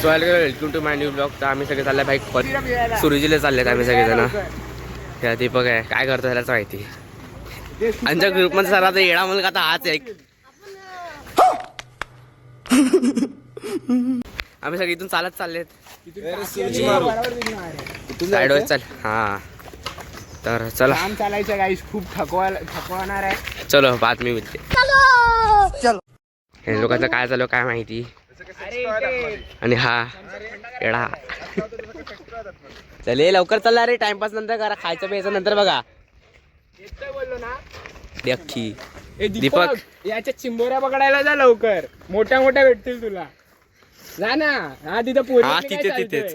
Welcome to my new blog. तर आम्ही सगळे चालले भाई सुरुजीला चाललेत आम्ही सगळेजण. त्या दीपक आहे काय करतो त्यालाच माहिती. आमच्या ग्रुपमध्ये सर्वात येडा मुलगा आता हाच एक. आम्ही सगळे इथून चालत चाललेत साईडवर चाल. हा तर चला चालायचं गाईस. खूप थकवणार आहे. चलो बातमी मिळते. हे लोकांचं काय झालं काय माहिती. आणि हा येडा चले लवकर चालला रे. टाइमपास नंतर करा. खायचं प्यायचं नंतर बघा. बोललो ना अख्खी दीपक याच्या चिंबोऱ्या पकडायला जा लवकर. मोठ्या मोठ्या भेटतील तुला. जा ना. हा तिथं पोरी. हा तिथे तिथेच.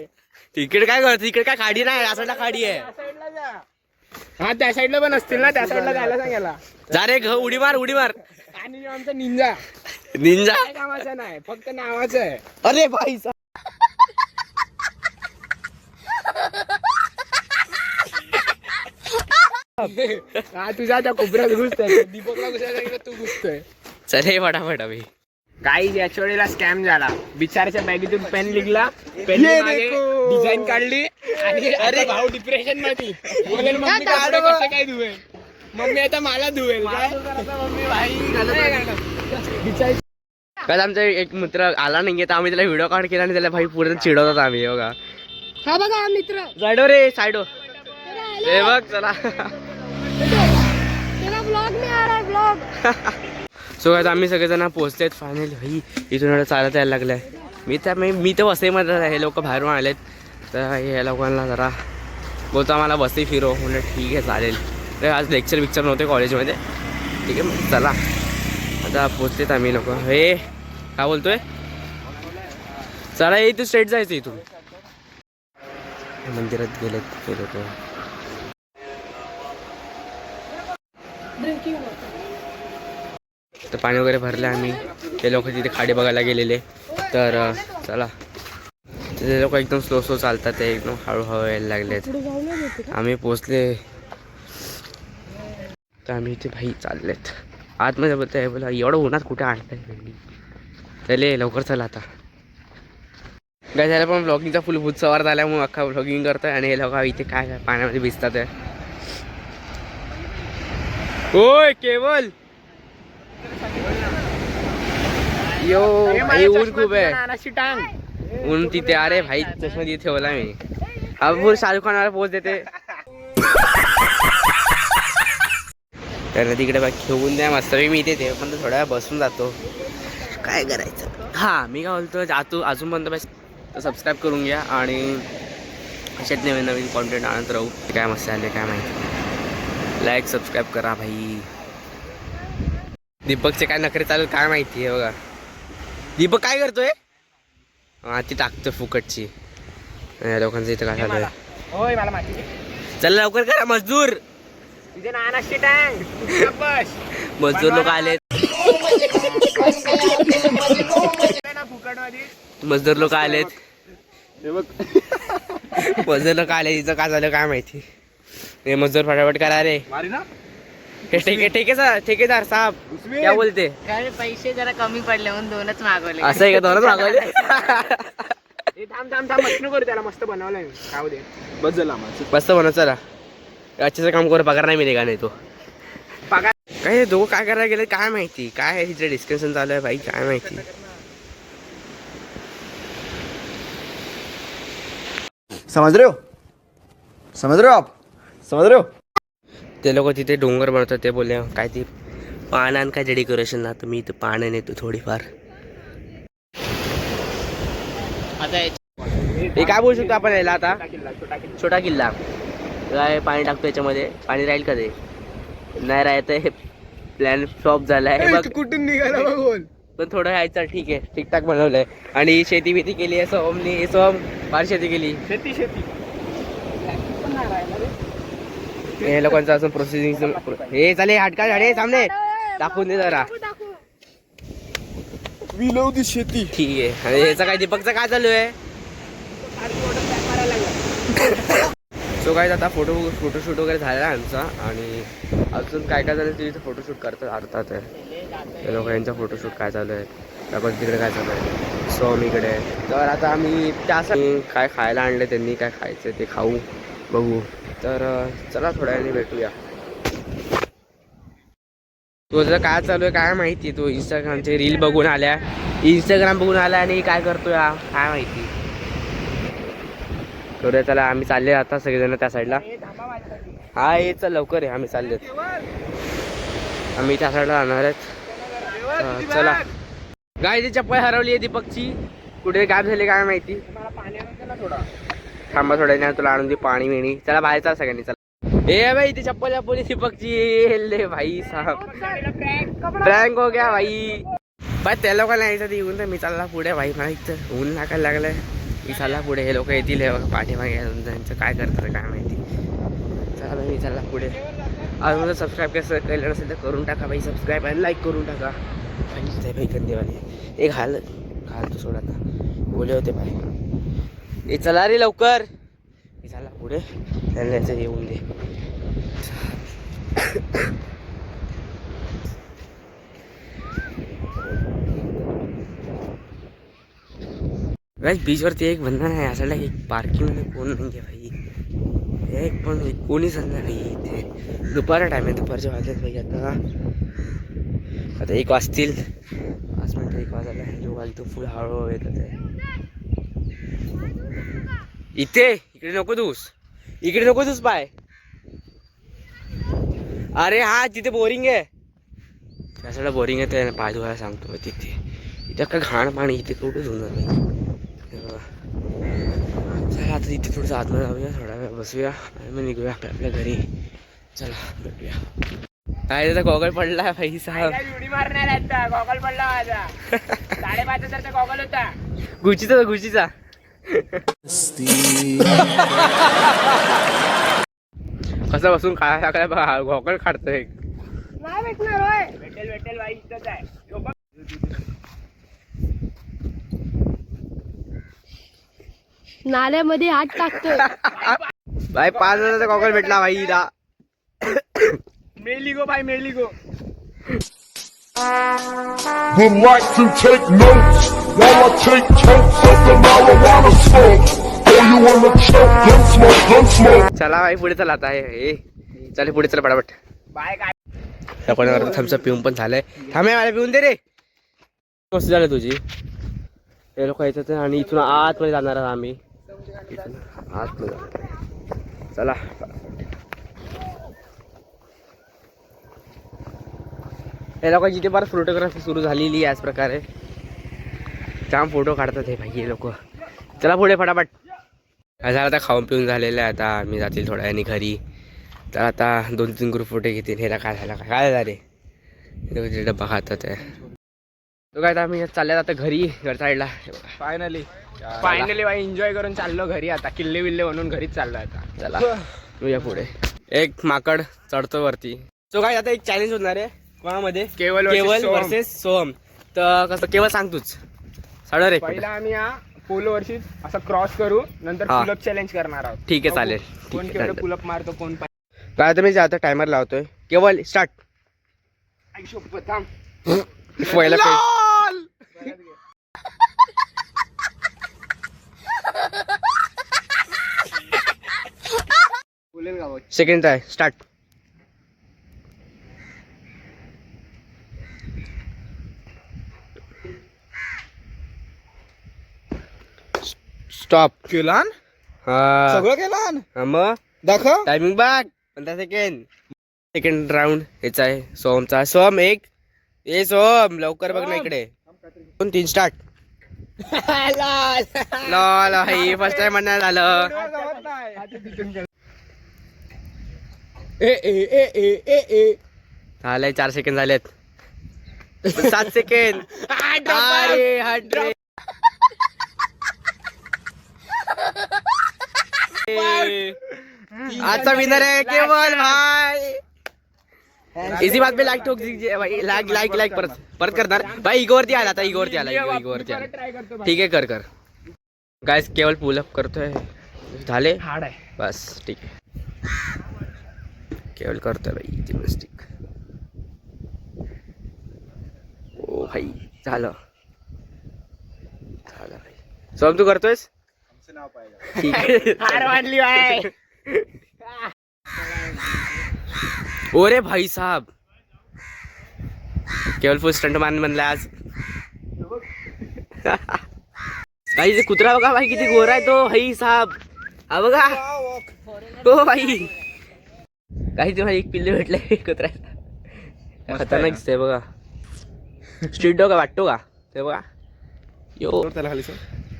तिकडे काय करतो. तिकडे काय खाडी नाही. या साईडला खाडी आहे. हा त्या साईडला पण असतील ना. त्या साईडला जायला सांगायला. जा रे उडी मार उडी मार. आणि आमचा निंजा निंजा काय कामाचा नाही फक्त नावाचं आहे. अरे भाई हा तुझ्या त्या कोपऱ्यात घुसतोय. दीपकला घुसायला तू घुसतोय. चल फटाफट भाई. काही याच्या वेळेला स्कॅम झाला. बिचाराच्या बॅगेतून पेन निघला. पेन डिझाईन काढली आणि अरे भाऊ डिप्रेशन मध्ये बोलेल मम्मी कसं काय धुवेल. मम्मी आता मला धुवेल काय. काल आमचा एक मित्र आला नाहीये तर आम्ही त्याला व्हिडिओ कॉल केला आणि त्याला भाई पूर्ण चिडवतात आम्ही. बघा हा बघा मित्र साईडो रे साईडो रे बघ चला. तेरा ब्लॉग में आ रहा है ब्लॉग. सो काय आम्ही सगळेजण पोहोचलेत फायनली. भाई इथून चालत यायला लागलंय. मी तर वसईमध्ये हे लोक बाहेरून आलेत. तर हे लोकांना जरा बोलतो आम्हाला वसई फिरो. म्हणजे ठीक आहे चालेल. तर आज लेक्चर विक्चर नव्हते कॉलेजमध्ये. ठीक आहे चला आता पोचलेत आम्ही लोक. हे काय बोलतोय चला इथून स्ट्रेट जायचं. इथून मंदिरात गेलेत ते लोक. तर पाणी वगैरे भरले आम्ही. ते लोक तिथे खाडी बघायला गेलेले. तर चला ते लोक एकदम स्लो स्लो चालतात. ते एकदम हळूहळू यायला लागलेत. आम्ही पोचले तर आम्ही इथे भाई चाललेत आतमध्ये. बोलतोय बोला एवढं उन्हात कुठे आणताय भेंडी. चले लवकर चला आता. काय झालं पण ब्लॉगिंगचा फुल भूत सवार झाल्यामुळे अख्खा ब्लॉगिंग करतोय. आणि हे लोक इथे काय पाण्यामध्ये भिजतात आहे. ओय केवल यो भाई ऊन खूप आहे. ऊन तिथे. अरे भाई चष्मा तिथे ठेवला मी. अब शाहरुख खानला पोच देते. तर तिकडे बघ घेऊन द्या मस्त. मी इथे ते पण थोड्या वेळ बसून जातो. काय करायचं. हा मी काय बोलतो जातो अजूनपर्यंत बस. तर सबस्क्राईब करून घ्या आणि अशात नवीन नवीन कॉन्टेंट आणत राहू. काय मस्त आले काय माहिती. लाईक सबस्क्राईब करा भाई. दीपकचे काय नखरे चालू काय माहिती आहे बघा. दीपक काय करतोय. हा ती टाकतोय फुकटची. लोकांचं इथं काय चालू आहे. होय मला माहिती. चला लवकर करा मजदूर. तुझे नानाची टँक मजदूर लोक आलेत. मजदूर लोक आलेत. मजदूर लोक आले. तिचं काय झालं काय माहिती. हे मजदूर फटाफट करा रे. ठेकेदार साहेब क्या बोलते. पैसे जरा कमी पडले म्हणून दोनच मागवले. असं आहे का. दोनच मागवले. थांब थांब थांब मस्त करू. त्याला मस्त बनवलंय. खाऊ दे बस झाला मस्त बनव. चला अच्छेचं काम करू. पगार नाही मिळेल नाही तो पगार. काय दोघं काय करायला गेले काय माहिती. काय आहे तिथे डिस्कशन चालू आहे भाई काय माहिती. समझ रहे हो आप समझ रहे हो. ते लोक तिथे डोंगर बनवतात. ते बोलले काय ते पाण्यान काय डेकोरेशन ना. तर मी इथं पाण्या नेतो थोडीफार. आता हे काय बोलू शकतो आपण याला आता. छोटा किल्ला काय पाणी टाकतो याच्यामध्ये. पाणी राहील का ते नाही राहत. हे प्लॅन फ्लॉप झालाय बघ. कुठून निघाला बघ. पण थोडं यायचं ठीक आहे ठीकठाक बनवलंय. आणि शेती बिती केली आहे सोहमनी. सोहम फार शेती केली. शेती हे लोकांचं असं प्रोसेसिंग. हे चाले हटका झाडे सामने दाखवून दे जरा. विलवती शेती ठीक आहे. आणि ह्याचं काय दीपकचं काय चालू आहे. सो काय आता फोटोशूट वगैरे झाला आहे आमचा. आणि अजून काय काय झालं तिथे फोटोशूट करतात. ते लोक यांचा फोटोशूट काय चालू आहे. तिकडे काय चालू आहे. सोम इकडे. तर आता आम्ही त्यासाठी काय खायला आणलं, त्यांनी काय खायचं ते खाऊ बघू. तर चला थोड्या वेळाने भेटूया. तुझं काय चालू आहे काय माहिती, तो इंस्टाग्रामचे रील बघून आल्या, इंस्टाग्राम बघून आल्या आणि काय करतोय काय माहिती. करूया चला, आम्ही चालले आता सगळेजण त्या साईडला. हा ये चल लवकर आहे, आम्ही चाललेत, आम्ही त्या साईडला जाणार आहेत. चला गायची चप्पल हरवली आहे दीपकची, कुठे गायब झाली काय माहिती. थांबा थोड्या वेळाने तुला आणून दे पाणी मिणी. चला बाहेर चला सगळ्यांनी, चला. ए भाई ती चप्पल चप्पल दीपकची ले भाई साहब, प्रँक हो गया भाई. बाय त्या लोकांना यायचं येऊन तर मी चालला पुढे भाई. मला इथं ऊन लागायला लागलंय, मी चालला पुढे. हे लोक येतील हे पाठीमागे, त्यांचं काय करतात काय माहिती. चला मी चालला पुढे. अजून मला सबस्क्राईब कसं केलं नसेल तर करून टाका भाई सबस्क्राईब आणि लाईक करून टाका. आणि भाई कंदेवाले एक घाल तू सोडा आता, बोले होते भाई. ए चला रे लवकर, मी चालला पुढे, त्यांना याचं येऊन दे. बीचवरती एक बंधन आहे असं, एक पार्किंगमध्ये कोण नाही आहे भाई, एक पण कोणीच नाही भाई इथे. दुपारचा टाईम आहे, दुपारच्या वाजल्यात भाई. आता 1 वाजतील, 5 मिनटं 1 वाजायला. जो वाजतो फुल हळूहळू येतात आहे. इकडे नको दूस, इकडे नको दूस पाय. अरे हा तिथे बोरिंग आहे, त्यासाठी बोरिंग आहे, ते पाय धुवायला सांगतो तिथे. इथे का घाण पाणी, इथे कुठे धुणार नाही. चला आता इथे थोडंसं आतमध्ये जाऊया, थोडा वेळ बसूया आणि मग निघूया आपल्या घरी. चला भेटूया. काय त्याचा गॉगल पडला भाई साहेब, उडी मारणार आता. गॉगल पडला माझा 5,500चा गॉगल होता, गुचीचा. कसं बसून काय टाकलाय गॉगल काढतोय. नाही भेटणार होय. भेटेल बाई, इथंच आहे. नाल्यामध्ये हात टाकतोय. भाई 5,000चा गॉगल भेटला भाई. मेलिगो भाई मेलिगो. Would like to take notes while I take totes of the marijuana smoke. Oh, you wanna choke, gun smoke, gun smoke. चला भाई पुढे चला आता. हे चल पुढे चला पटापट. बाय काय आपण थम्सअप पिऊन पण झालंय. थांबे मला पिऊन दे रे. मस्त झालं तुझी. हे लोक येतात आणि इथून आतमध्ये जाणार आहोत आम्ही. इथून आतमध्ये चला. हे लोक जिथे परत फोटोग्राफी सुरू झालेली याच प्रकारे जाम फोटो काढतात हे भाई हे लोक. चला पुढे फटाफट. झालं आता खाऊन पिऊन झालेलं आहे, आता आम्ही जातील थोड्या वेळाने घरी. तर आता 2-3 ग्रुप फोटो घेतील. हेला काय झालं काय झालं रे, डब्बा खातात आहे तो काय. आता आम्ही चालल्यात आता घरी, घर साईडला. फायनली भाई एन्जॉय करून चाललो घरी. आता किल्ले विल्ले म्हणून घरीच चाललो आता. चला या पुढे. एक माकड चढतो वरती. सो काय आता एक चॅलेंज होणार आहे कोणामध्ये, केवल वर्सेस सोहम. तर कसं केवळ सांग तूच साडा रे. पहिला आम्ही या पोलो वर्षी असं क्रॉस करू, नंतर हा. पुलअप चॅलेंज करणार आहोत. ठीक आहे चालेल. कोण केवढं पुलअप मारतो कोण काय आता मी आता टायमर लावतोय. केवळ स्टार्ट. थांब. पहिला सेकंड आहे स्टार्ट. स्टॉप केला हा सगळं केला मग दाखव. टायमिंग बघ 15 सेकंड. सेकंड राऊंड याचा आहे सोहमचा. सोहम एक. ए सोहम लवकर बघ ना इकडे. 2-3 स्टार्ट. लॉल ही फर्स्ट टाइम म्हणणार झालं. झालंय 4 सेकंड झालेत. 7 सेकंड. अरे 100. आजचा विनर आहे केवल भाई. इसी बात पे लाइक ठोक दीजिए भाई. लाइक परत करणार भाई. इगोवरती आला आता. इगोवरती आला. ठीक आहे कर. गाइस केवल पुलअप करतोय. झाले हार्ड आहे बस ठीक आहे. केवल करतोय भाई जिम्नॅस्टिक. ओ भाई झालं. झालं भाई. सोहम तू करतोयस ठीक आहे हार मानली बाय. ओरे भाई साहब केवल फुल स्टंट मान बनला आज. भाई ते कुत्रा बघा भाई किती गोरा आहे तो भाई साहब. हा बघा हो भाई काही ते भाई एक पिल्ले भेटले कुत्र्याला खतरनाक दिसतंय बघा. स्ट्रीट डॉग वाटतो का ते बघा. यो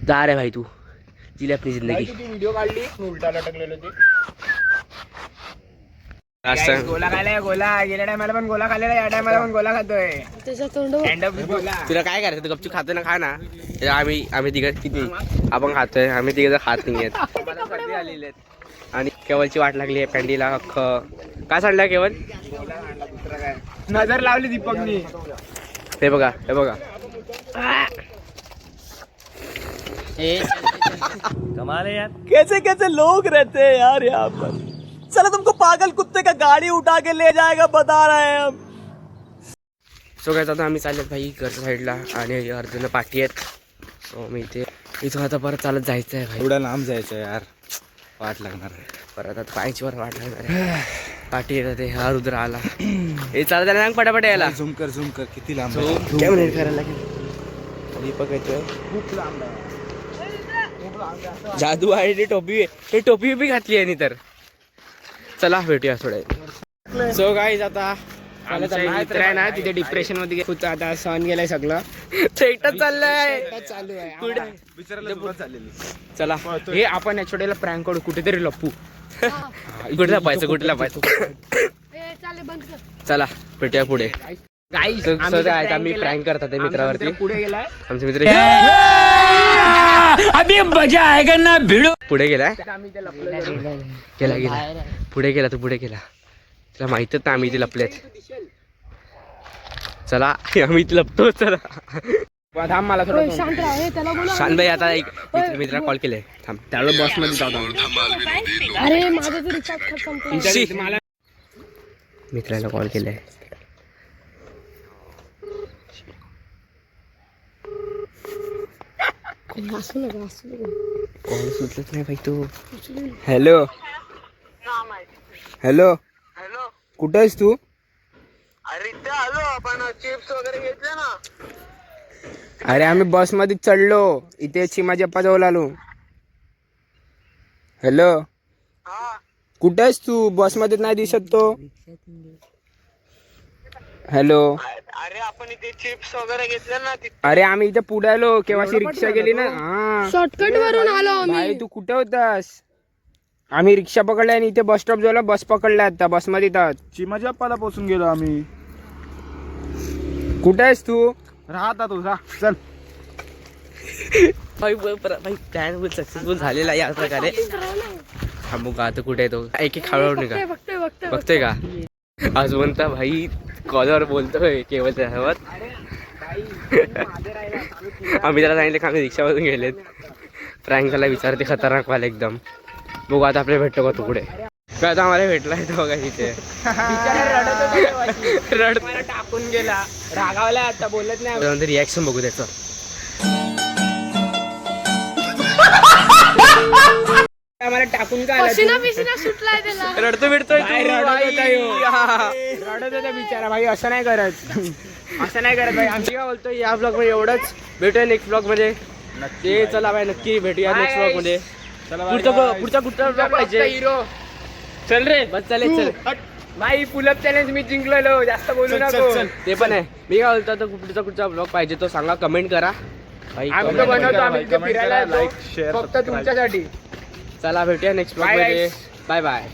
जा रे भाई तू जिले अपनी जिंदगी. व्हिडिओ काढली उलटा लटकलेलो ते. असं गोला खायला गोला गेल्या टायमाला पण गोला खाल्लेला या टायमाला पण गोला खातोय. त्याच्या तोंडावर End up with गोला. तुला काय करायचं तू गपचूप खातोय ना खा ना. आम्ही तिघं किती आपण खातोय आम्ही तिघं खात नाही आहेत. आणि केवलची वाट लागली आहे पॅन्टीला अख्ख. काय सांगला केवल नजर लावली दीपकनी. हे बघा हे बघा. कमाल है यार. कैसे कैसे लोग रहते हैं यार यहाँ पर. चलो तुमको पागल कुत्ते का गाड़ी उठा के ले जाएगा बता रहे हैं हम. सो काय आता आम्ही चाललेत भाई घरच्या साईडला आणि अर्जुन पाठी आहेत. सो मी इथून आता परत चालत जायचं आहे भाई. एवढा लांब जायचं यार वाट लागणार. परत आता पायची वर वाट लागणार आहे. पाठी येतात ते हा रुद्र आला. हे चालत त्याला सांग पटापट यायला. झूम कर किती लांब So, आहे. कॅमेरा करायला लागेल. दीपक येतोय. जादू आहे ती टोपी. ते टोपी बी घातली आहे तर. चला भेटूया थोड्या. सो गाईज आता मित्र आहे ना तिथे डिप्रेशन मध्ये खूप आता सहन गेलाय सगळं. एकटाच चाललंय. चालू आहे. चला हे आपण छोट्याला प्रँक करू कुठेतरी लपू. कुठे लपायचं कुठे लपायचं. ए, चालेल बंद कर. चला भेटूया पुढे. गाईस आम्ही प्रँक करतात आहे मित्रावरती. पुढे गेलाय. आमचे मित्र अभी मजा आएगा ना भिड़ो. पुढे गेलाय. आम्ही ते लपलो. गेला पुढे गेला. तू पुढे गेला. तुला माहितच ना आम्ही इथे लपलेत. चला आम्ही इथे लपतो. चला थांब मला ओय, थोडं शांत राहा. ए, त्याला बोला. शान भाई आता एक मित्राला कॉल केलाय. थांब त्याला बस मध्ये जाऊ आम्ही. अरे माझा तरी रिचार्ज खतम संपला. शी. मला मित्राला कॉल केलाय. असू नका असू नका. कॉल सुचलत नाही भाई तू. हॅलो हॅलो कुठं आहेस तू? अरे आम्ही बस मध्ये चढलो इथे चिमाजी अप्पा जवळ आलो. हॅलो कुठं आहेस तू? बस मध्ये नाही दिसत तो. हॅलो अरे आपण इथे चिप्स वगैरे घेतले ना. अरे आम्ही इथे पुढे आलो केव्हाची रिक्षा गेली ना. हा शॉर्टकट वरून आलो भाई आम्ही. तू कुठे होतास? आम्ही रिक्षा पकडल्या आणि इथे बस स्टॉप जवळ बस पकडल्या आता बस मध्ये चिमाजी अप्पाला पोचून गेलो आम्ही. कुठे आहेस तू? राहता तू जा चल. भाई प्लॅन सक्सेसफुल झालेला या प्रकारे. थांबू का आता कुठे आहे तो. एक एक हळूहळू निघा. बघतोय. बघतोय का आजवंत भाई कॉलवर बोलतोय केवळ त्यासोबत. आम्ही त्याला सांगितलं का आम्ही रिक्षामधून गेलेत. प्रँकला विचारते खतरनाक वाला एकदम. बघू आता आपल्याला भेटतो का तू पुढे. काय आता आम्हाला भेटलाय तो बघा इथे. रडत टाकून गेला रागावला आता बोलत नाही. रिॲक्शन बघू त्याचं. आम्हाला टाकून काय आला पशिना तू? पिशिना सुटलाय त्याला. रडतो भेटतोय भाई, रडत होता बिचारा भाई. असं नाही करत असं नाही करत भाई. आमची काय बोलतो या ब्लॉग मध्ये एवढंच. भेटूया नेक्स्ट ब्लॉग मध्ये. ते चला बाय नक्की भेटूया नेक्स्ट ब्लॉग मध्ये. पुढचा कुठचा ब्लॉग पाहिजे. हिरो चल रे बस चालेल चल. भाई पुलअप चॅलेंज मी जिंकलेलो. जास्त बोलू नको. ते पण आहे. मी काय बोलतो तर कुठचा ब्लॉग पाहिजे तो सांगा कमेंट करा. भाई आम्ही तो comment बनवतो. करा. आम्ही इथे फिरायला येतो. लाईक शेअर फक्त तुमच्यासाठी. चला भेटूया नेक्स्ट ब्लॉग Bye, मध्ये. guys. Bye bye.